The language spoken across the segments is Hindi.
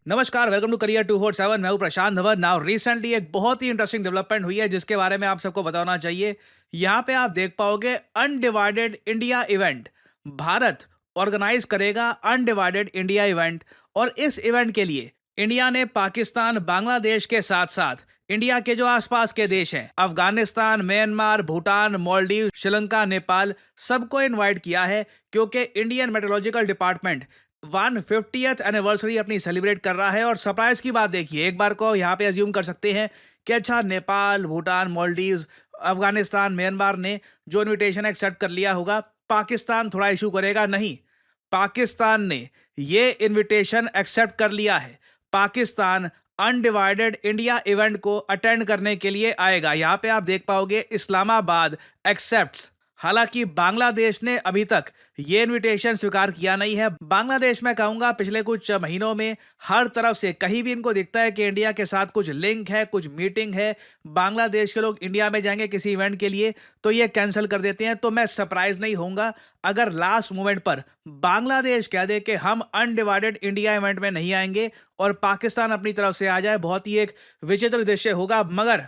नमस्कार, वेलकम टू करियर 247। मैं हूं प्रशांत धवन। नाउ रिसेंटली एक बहुत ही इंटरेस्टिंग डेवलपमेंट हुई है जिसके बारे में आप सबको बताना चाहिए। यहाँ पे आप देख पाओगे undivided India event. Bharat organise करेगा अनडिवाइडेड इंडिया इवेंट। और इस इवेंट के लिए इंडिया ने पाकिस्तान, बांग्लादेश के साथ साथ इंडिया के जो आसपास के देश हैं, अफगानिस्तान, म्यांमार, भूटान, मालदीव, श्रीलंका, नेपाल, सबको इनवाइट किया है। क्योंकि Indian meteorological department 150th anniversary अपनी सेलिब्रेट कर रहा है। और सरप्राइज की बात देखिए, एक बार को यहाँ पे अज्यूम कर सकते हैं कि अच्छा नेपाल, भूटान, मालदीव्स, अफगानिस्तान, म्यांमार ने जो इनविटेशन एक्सेप्ट कर लिया होगा, पाकिस्तान थोड़ा इशू करेगा। नहीं, पाकिस्तान ने ये इनविटेशन एक्सेप्ट कर लिया है। पाकिस्तान अनडिवाइडेड इंडिया इवेंट को अटेंड करने के लिए आएगा। यहाँ पे आप देख पाओगे इस्लामाबाद एक्सेप्ट्स। हालांकि बांग्लादेश ने अभी तक ये इनविटेशन स्वीकार किया नहीं है। बांग्लादेश मैं कहूंगा पिछले कुछ महीनों में हर तरफ से कहीं भी इनको दिखता है कि इंडिया के साथ कुछ लिंक है, कुछ मीटिंग है, बांग्लादेश के लोग इंडिया में जाएंगे किसी इवेंट के लिए तो ये कैंसिल कर देते हैं। तो मैं सरप्राइज नहीं होऊंगा अगर लास्ट मोमेंट पर बांग्लादेश कह दे कि हम अनडिवाइडेड इंडिया इवेंट में नहीं आएंगे और पाकिस्तान अपनी तरफ से आ जाए। बहुत ही एक विचित्र दृश्य होगा। मगर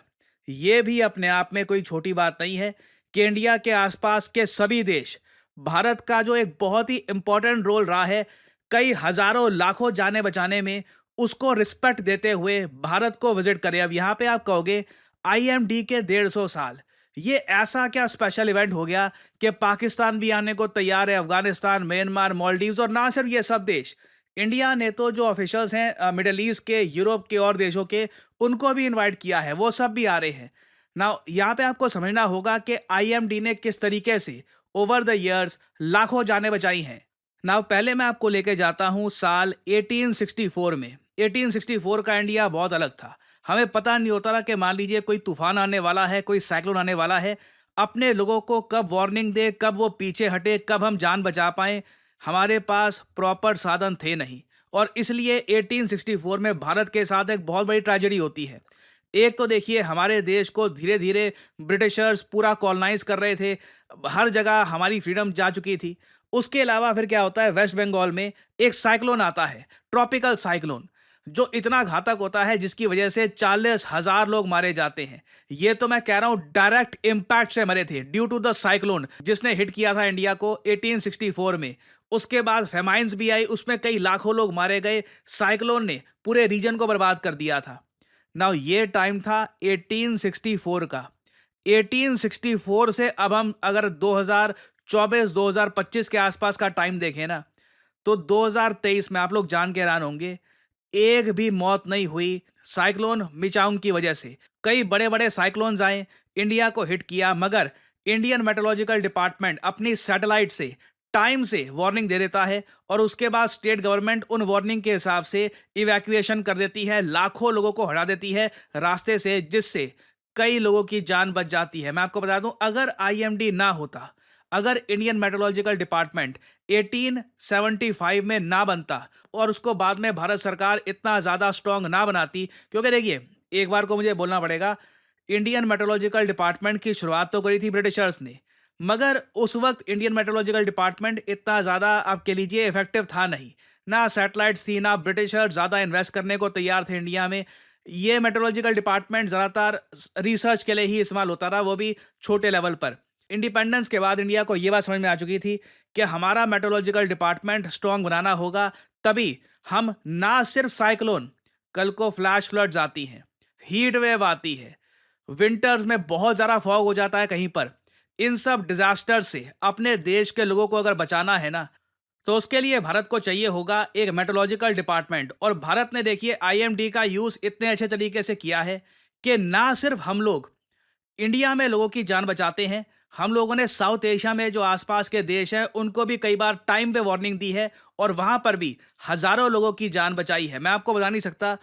यह भी अपने आप में कोई छोटी बात नहीं है कि इंडिया के आसपास के सभी देश भारत का जो एक बहुत ही इंपॉर्टेंट रोल रहा है कई हजारों लाखों जाने बचाने में, उसको रिस्पेक्ट देते हुए भारत को विजिट करें। अब यहाँ पे आप कहोगे आईएमडी के 150 साल, ये ऐसा क्या स्पेशल इवेंट हो गया कि पाकिस्तान भी आने को तैयार है, अफगानिस्तान, म्यांमार, मालदीव्स। और ना सिर्फ ये सब देश, इंडिया ने तो जो ऑफिशियल्स हैं मिडिल ईस्ट के, यूरोप के और देशों के, उनको भी इनवाइट किया है, वो सब भी आ रहे हैं। नाउ यहाँ पे आपको समझना होगा कि आईएमडी ने किस तरीके से ओवर द इयर्स लाखों जानें बचाई हैं। नाउ पहले मैं आपको लेके जाता हूँ साल 1864 में। 1864 का इंडिया बहुत अलग था। हमें पता नहीं होता था कि मान लीजिए कोई तूफान आने वाला है, कोई साइक्लोन आने वाला है, अपने लोगों को कब वार्निंग दे, कब वो पीछे हटे, कब हम जान बचा पाए। हमारे पास प्रॉपर साधन थे नहीं। और इसलिए 1864 में भारत के साथ एक बहुत बड़ी ट्रेजेडी होती है। एक तो देखिए हमारे देश को धीरे धीरे ब्रिटिशर्स पूरा कॉलोनाइज कर रहे थे, हर जगह हमारी फ्रीडम जा चुकी थी। उसके अलावा फिर क्या होता है, वेस्ट बंगाल में एक साइक्लोन आता है, ट्रॉपिकल साइक्लोन, जो इतना घातक होता है जिसकी वजह से 40,000 लोग मारे जाते हैं। ये तो मैं कह रहा हूं डायरेक्ट इंपैक्ट से मरे थे ड्यू टू द साइक्लोन जिसने हिट किया था इंडिया को 1864 में। उसके बाद फेमाइंस भी आई, उसमें कई लाखों लोग मारे गए। साइक्लोन ने पूरे रीजन को बर्बाद कर दिया था। नाउ ये टाइम था 1864 का। 1864 से अब हम अगर 2024-2025 के आसपास का टाइम देखें ना, तो 2023 में आप लोग जान के हैरान होंगे, एक भी मौत नहीं हुई साइक्लोन मिचांग की वजह से। कई बड़े बड़े साइक्लोन्स आए, इंडिया को हिट किया, मगर इंडियन मेट्रोलॉजिकल डिपार्टमेंट अपनी सैटेलाइट से टाइम से वार्निंग दे देता है और उसके बाद स्टेट गवर्नमेंट उन वार्निंग के हिसाब से इवैक्यूएशन कर देती है, लाखों लोगों को हटा देती है रास्ते से, जिससे कई लोगों की जान बच जाती है। मैं आपको बता दूं, अगर आईएमडी ना होता, अगर इंडियन मेट्रोलॉजिकल डिपार्टमेंट 1875 में ना बनता और उसको बाद में भारत सरकार इतना ज्यादा स्ट्रांग ना बनाती, क्योंकि देखिए एक बार को मुझे बोलना पड़ेगा, इंडियन मेट्रोलॉजिकल डिपार्टमेंट की शुरुआत तो करी थी ब्रिटिशर्स ने, मगर उस वक्त इंडियन मेट्रोलॉजिकल डिपार्टमेंट इतना ज़्यादा आप कह लीजिए इफेक्टिव था नहीं। ना सैटेलाइट्स थी, ना ब्रिटिशर्स ज़्यादा इन्वेस्ट करने को तैयार थे इंडिया में। ये मेट्रोलॉजिकल डिपार्टमेंट ज़्यादातर रिसर्च के लिए ही इस्तेमाल होता रहा, वो भी छोटे लेवल पर। इंडिपेंडेंस के बाद इंडिया को ये बात समझ में आ चुकी थी कि हमारा मेट्रोलॉजिकल डिपार्टमेंट स्ट्रांग बनाना होगा, तभी हम ना सिर्फ साइक्लोन, कल को फ्लैश फ्लड्स आती हैं, हीट वेव आती है, विंटर्स में बहुत ज़्यादा फॉग हो जाता है कहीं पर, इन सब डिजास्टर से अपने देश के लोगों को अगर बचाना है ना, तो उसके लिए भारत को चाहिए होगा एक मेट्रोलॉजिकल डिपार्टमेंट। और भारत ने देखिए आईएमडी का यूज इतने अच्छे तरीके से किया है कि ना सिर्फ हम लोग इंडिया में लोगों की जान बचाते हैं, हम लोगों ने साउथ एशिया में जो आसपास के देश हैं उनको भी कई बार टाइम पे वार्निंग दी है और वहां पर भी हजारों लोगों की जान बचाई है। मैं आपको बता नहीं सकता,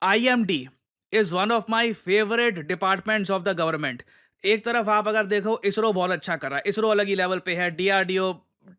IMD is one of my favourite departments of the government. एक तरफ आप अगर देखो, इसरो बहुत अच्छा कर रहा है, इसरो अलग ही लेवल पे है, डीआरडीओ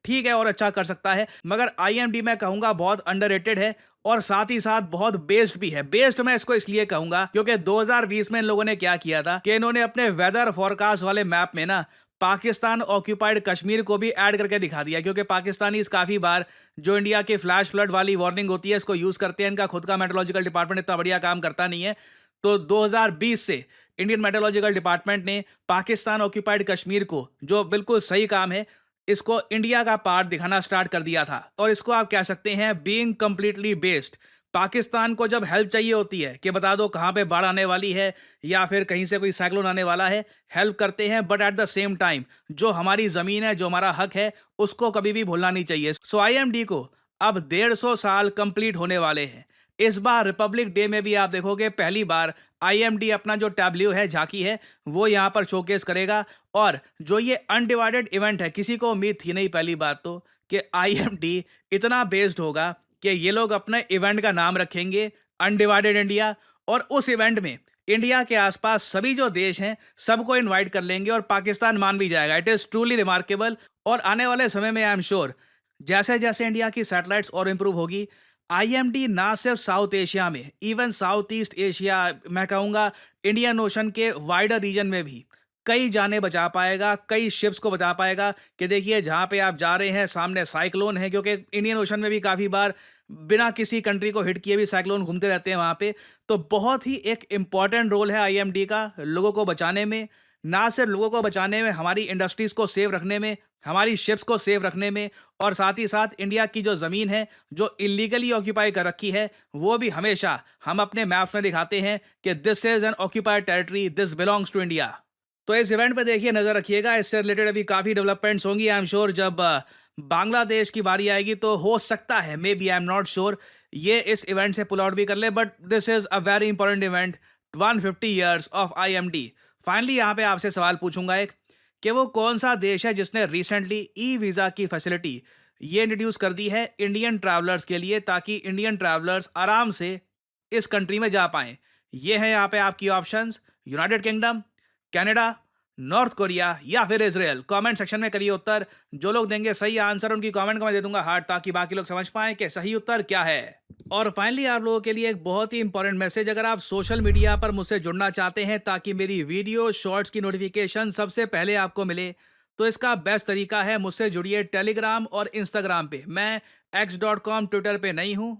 ठीक है और अच्छा कर सकता है, मगर आईएमडी मैं कहूंगा बहुत अंडररेटेड है और साथ ही साथ बहुत बेस्ड भी है। बेस्ड मैं इसको इसलिए कहूंगा क्योंकि 2020 में इन लोगों ने क्या किया था कि इन्होंने अपने वेदर फोरकास्ट वाले मैप में ना पाकिस्तान ऑक्यूपाइड कश्मीर को भी ऐड करके दिखा दिया, क्योंकि पाकिस्तानीज काफ़ी बार जो इंडिया के फ्लैश फ्लड वाली वार्निंग होती है इसको यूज़ करते हैं। इनका खुद का मेट्रोलॉजिकल डिपार्टमेंट इतना बढ़िया काम करता नहीं है। तो 2020 से इंडियन मेट्रोलॉजिकल डिपार्टमेंट ने पाकिस्तान ऑक्यूपाइड कश्मीर को, जो बिल्कुल सही काम है, इसको इंडिया का पार्ट दिखाना स्टार्ट कर दिया था। और इसको आप कह सकते हैं बीइंग कंप्लीटली बेस्ड। पाकिस्तान को जब हेल्प चाहिए होती है कि बता दो कहाँ पे बाढ़ आने वाली है या फिर कहीं से कोई साइक्लोन आने वाला है, हेल्प करते हैं, but at the same time जो हमारी जमीन है, जो हमारा हक है, उसको कभी भी भूलना नहीं चाहिए। सो आईएमडी को अब 150 साल कंप्लीट होने वाले हैं। इस बार रिपब्लिक डे में भी आप देखोगे पहली बार आईएमडी अपना जो टैब्ल्यू है, झांकी है, वो यहाँ पर शोकेस करेगा। और जो ये अनडिवाइडेड इवेंट है, किसी को उम्मीद थी नहीं पहली बात तो कि आईएमडी इतना बेस्ड होगा कि ये लोग अपने इवेंट का नाम रखेंगे अनडिवाइडेड इंडिया, और उस इवेंट में इंडिया के आसपास सभी जो देश हैं सबको इनवाइट कर लेंगे और पाकिस्तान मान भी जाएगा। It is truly remarkable. और आने वाले समय में आई एम श्योर जैसे जैसे इंडिया की सैटेलाइट्स और इंप्रूव होगी, आईएमडी ना सिर्फ साउथ एशिया में, इवन साउथ ईस्ट एशिया, मैं कहूँगा इंडियन ओशन के वाइडर रीजन में भी कई जानें बचा पाएगा, कई शिप्स को बचा पाएगा। कि देखिए जहाँ पे आप जा रहे हैं सामने साइक्लोन है, क्योंकि इंडियन ओशन में भी काफ़ी बार बिना किसी कंट्री को हिट किए भी साइक्लोन घूमते रहते हैं वहाँ पे। तो बहुत ही एक इम्पॉर्टेंट रोल है आईएमडी का लोगों को बचाने में। ना सिर्फ लोगों को बचाने में, हमारी इंडस्ट्रीज़ को सेव रखने में, हमारी शिप्स को सेव रखने में, और साथ ही साथ इंडिया की जो ज़मीन है जो इलीगली ऑक्यूपाई कर रखी है, वो भी हमेशा हम अपने मैप्स में दिखाते हैं कि this is an occupied territory, this belongs to India. तो इस इवेंट पे देखिए नज़र रखिएगा, इससे रिलेटेड अभी काफ़ी डेवलपमेंट्स होंगी। आई एम श्योर जब बांग्लादेश की बारी आएगी तो हो सकता है, may be, I am not sure, ये इस इवेंट से पुल आउट भी कर ले, but this is a very important event, 150 years of IMD. Finally यहाँ पे आपसे सवाल पूछूंगा एक, कि वो कौन सा देश है जिसने रिसेंटली ई वीज़ा की फैसिलिटी ये इंट्रोड्यूस कर दी है इंडियन ट्रैवलर्स के लिए, ताकि इंडियन ट्रैवलर्स आराम से इस कंट्री में जा पाएं। ये है यहाँ पे आपकी options: United kingdom, Canada, north Korea या फिर इजराइल। कमेंट सेक्शन में करिए उत्तर। जो लोग देंगे सही आंसर उनकी कमेंट को मैं दे दूंगा हार्ट, ताकि बाकी लोग समझ पाएं कि सही उत्तर क्या है। और फाइनली आप लोगों के लिए एक बहुत ही इंपॉर्टेंट मैसेज, अगर आप सोशल मीडिया पर मुझसे जुड़ना चाहते हैं ताकि मेरी वीडियो शॉर्ट्स की नोटिफिकेशन सबसे पहले आपको मिले, तो इसका बेस्ट तरीका है मुझसे जुड़िए टेलीग्राम और इंस्टाग्राम पे। मैं x.com ट्विटर पे नहीं हूँ,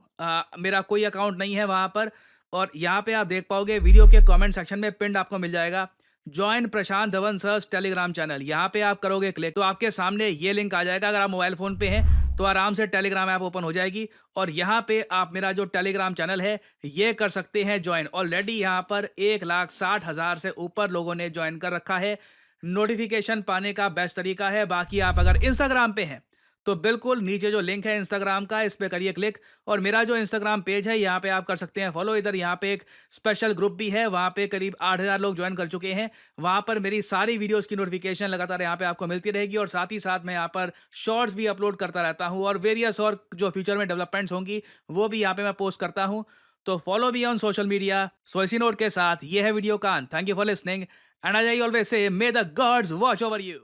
मेरा कोई अकाउंट नहीं है वहाँ पर। और यहाँ पे आप देख पाओगे वीडियो के कमेंट सेक्शन में पिंड आपको मिल जाएगा जॉइन प्रशांत धवन सर्स टेलीग्राम चैनल। यहाँ पे आप करोगे क्लिक तो आपके सामने ये लिंक आ जाएगा। अगर आप मोबाइल फ़ोन पे हैं तो आराम से टेलीग्राम ऐप ओपन हो जाएगी और यहाँ पे आप मेरा जो टेलीग्राम चैनल है ये कर सकते हैं ज्वाइन। ऑलरेडी यहाँ पर 1,60,000 से ऊपर लोगों ने ज्वाइन कर रखा है। नोटिफिकेशन पाने का बेस्ट तरीका है। बाकी आप अगर इंस्टाग्राम पे हैं तो बिल्कुल नीचे जो लिंक है इंस्टाग्राम का, इस पे करिए क्लिक और मेरा जो इंस्टाग्राम पेज है यहाँ पे आप कर सकते हैं फॉलो। इधर यहाँ पे एक स्पेशल ग्रुप भी है, वहाँ पे करीब 8,000 लोग ज्वाइन कर चुके हैं। वहाँ पर मेरी सारी वीडियोस की नोटिफिकेशन लगातार यहाँ पे आपको मिलती रहेगी और साथ ही साथ मैं यहाँ पर शॉर्ट्स भी अपलोड करता रहता हूँ और वेरियस और जो फ्यूचर में डेवलपमेंट्स होंगी वो भी यहाँ पे मैं पोस्ट करता हूँ। तो फॉलो भी ऑन सोशल मीडिया। सो इसी नोट के साथ ये है वीडियो का अंत। Thank you for listening and I always say may the gods watch over you.